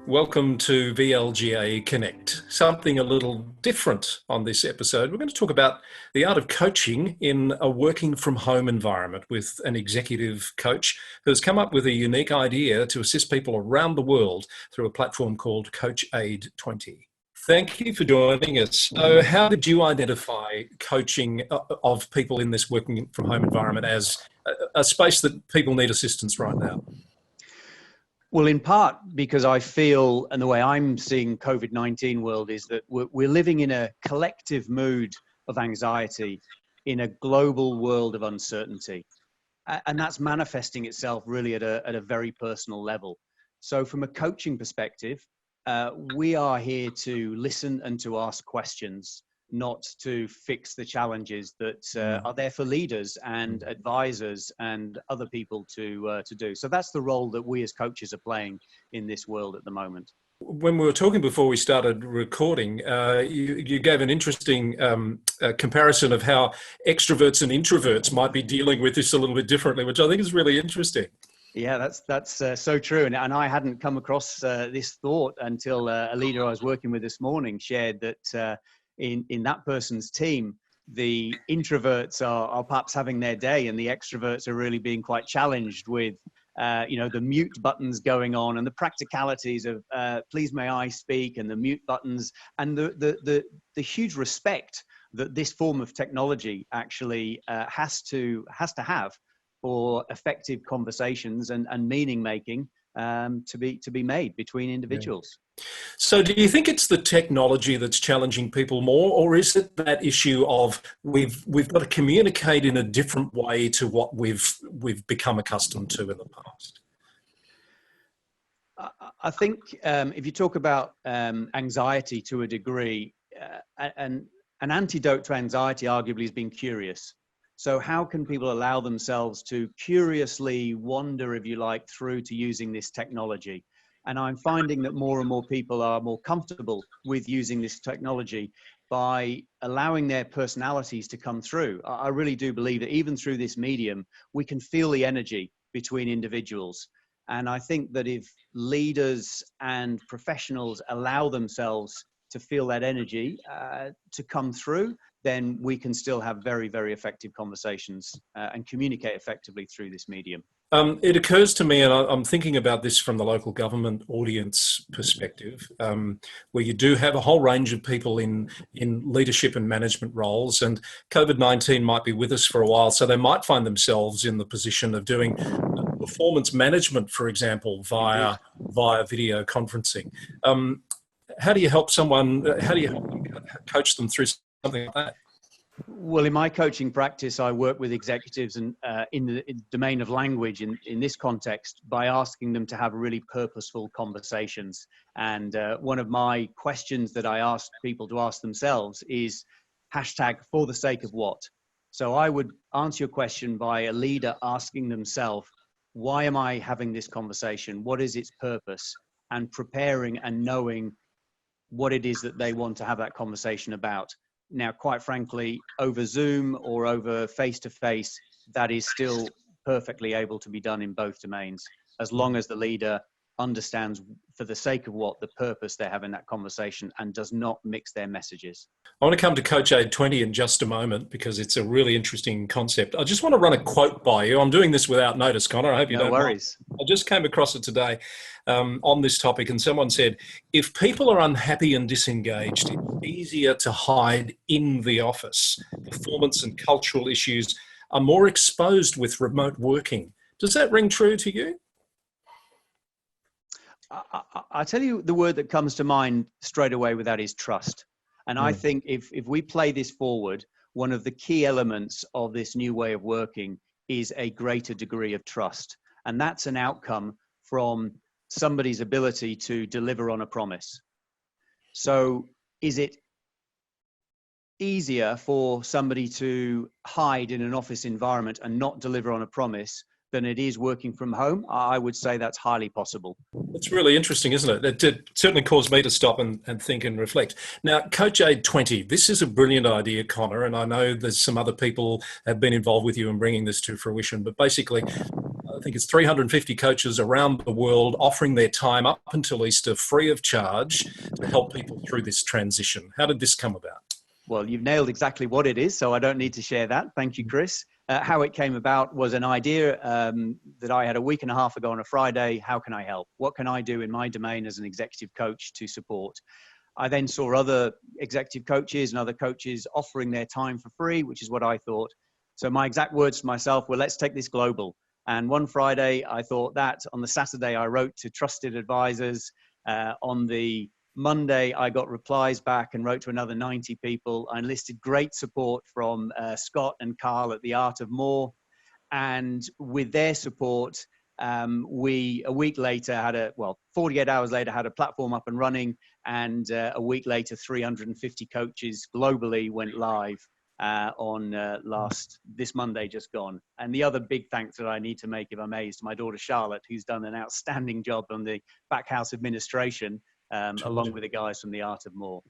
Welcome to VLGA Connect. Something a little different on this episode. We're going to talk about the art of coaching in a working from home environment with an executive coach who has come up with a unique idea to assist people around the world through a platform called Coach Aid 20. Thank you for joining us. So how did you identify coaching of people in this working from home environment as a space that people need assistance right now? Well, in part because I feel, and the way I'm seeing COVID-19 world is that we're living in a collective mood of anxiety in a global world of uncertainty. And that's manifesting itself really at a very personal level. So from a coaching perspective, we are here to listen and to ask questions, not to fix the challenges that are there for leaders and advisors and other people to do. So that's the role that we as coaches are playing in this world at the moment. When we were talking before we started recording, you gave an interesting comparison of how extroverts and introverts might be dealing with this a little bit differently, which I think is really interesting. Yeah, that's so true. And I hadn't come across this thought until a leader I was working with this morning shared that in that person's team, the introverts are perhaps having their day and the extroverts are really being quite challenged with, the mute buttons going on and the practicalities of please may I speak and the mute buttons and the huge respect that this form of technology actually has to have for effective conversations and meaning making to be made between individuals. So do you think it's the technology that's challenging people more, or is it that issue of we've got to communicate in a different way to what we've become accustomed to in the past? I think if you talk about anxiety to a degree, an antidote to anxiety arguably has been curious. So how can people allow themselves to curiously wander, if you like, through to using this technology? And I'm finding that more and more people are more comfortable with using this technology by allowing their personalities to come through. I really do believe that even through this medium, we can feel the energy between individuals. And I think that if leaders and professionals allow themselves to feel that energy to come through, then we can still have very, very effective conversations and communicate effectively through this medium. It occurs to me, and I'm thinking about this from the local government audience perspective, where you do have a whole range of people in leadership and management roles, and COVID-19 might be with us for a while, so they might find themselves in the position of doing performance management, for example, via video conferencing. How do you help someone? How do you help them coach them through something like that? Well, in my coaching practice, I work with executives and in the domain of language in this context by asking them to have really purposeful conversations. And one of my questions that I ask people to ask themselves is hashtag for the sake of what? So I would answer your question by a leader asking themselves, why am I having this conversation? What is its purpose? And preparing and knowing what it is that they want to have that conversation about. Now, quite frankly, over Zoom or over face-to-face, that is still perfectly able to be done in both domains, as long as the leader understands for the sake of what the purpose they're having that conversation and does not mix their messages. I want to come to Coach Aid 20 in just a moment because it's a really interesting concept. I just want to run a quote by you. I'm doing this without notice, Conor. I hope you don't mind. No worries. I just came across it today on this topic, and someone said, if people are unhappy and disengaged, it's easier to hide in the office. Performance and cultural issues are more exposed with remote working. Does that ring true to you? I'll tell you the word that comes to mind straight away with that is trust. And I think if we play this forward, one of the key elements of this new way of working is a greater degree of trust. And that's an outcome from somebody's ability to deliver on a promise. So is it easier for somebody to hide in an office environment and not deliver on a promise than it is working from home? I would say that's highly possible. It's really interesting, isn't it? It certainly caused me to stop and think and reflect. Now, Coach Aid 20, this is a brilliant idea, Conor, and I know there's some other people have been involved with you in bringing this to fruition, but basically think it's 350 coaches around the world offering their time up until Easter free of charge to help people through this transition. How did this come about? Well, you've nailed exactly what it is, so I don't need to share that. Thank you, Chris. How it came about was an idea that I had a week and a half ago on a Friday. How can I help? What can I do in my domain as an executive coach to support? I then saw other executive coaches and other coaches offering their time for free, which is what I thought. So my exact words to myself were, let's take this global. And one Friday, I thought that. On the Saturday, I wrote to trusted advisors. On the Monday, I got replies back and wrote to another 90 people. I enlisted great support from Scott and Carl at the Art of More. And with their support, we, a week later, 48 hours later, had a platform up and running. And a week later, 350 coaches globally went live on this Monday just gone. And the other big thanks that I need to make, if I may, is to my daughter Charlotte, who's done an outstanding job on the back house administration, along with the guys from the Art of More.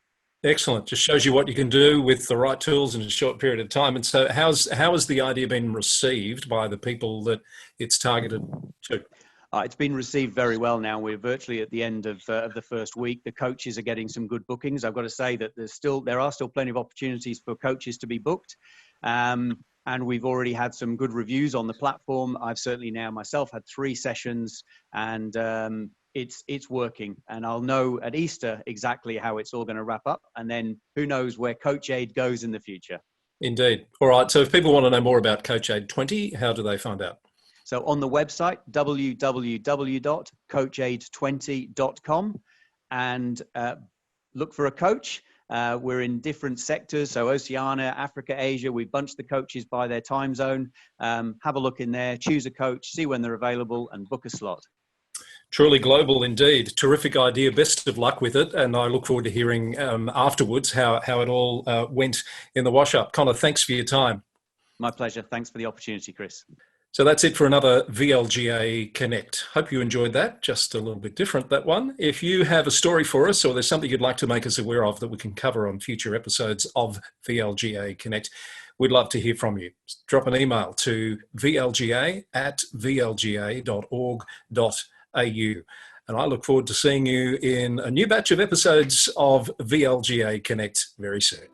Excellent. Just shows you what you can do with the right tools in a short period of time. And so how has the idea been received by the people that it's targeted to? It's been received very well now. We're virtually at the end of the first week. The coaches are getting some good bookings. I've got to say that there are still plenty of opportunities for coaches to be booked. And we've already had some good reviews on the platform. I've certainly now myself had 3 sessions, and it's working. And I'll know at Easter exactly how it's all going to wrap up. And then who knows where Coach Aid goes in the future. Indeed. All right. So if people want to know more about Coach Aid 20, how do they find out? So on the website, www.coachaid20.com, and look for a coach. We're in different sectors, so Oceania, Africa, Asia. We bunch the coaches by their time zone. Have a look in there, choose a coach, see when they're available, and book a slot. Truly global indeed. Terrific idea. Best of luck with it. And I look forward to hearing afterwards how it all went in the wash-up. Conor, thanks for your time. My pleasure. Thanks for the opportunity, Chris. So that's it for another VLGA Connect. Hope you enjoyed that. Just a little bit different, that one. If you have a story for us or there's something you'd like to make us aware of that we can cover on future episodes of VLGA Connect, we'd love to hear from you. Drop an email to vlga@vlga.org.au. And I look forward to seeing you in a new batch of episodes of VLGA Connect very soon.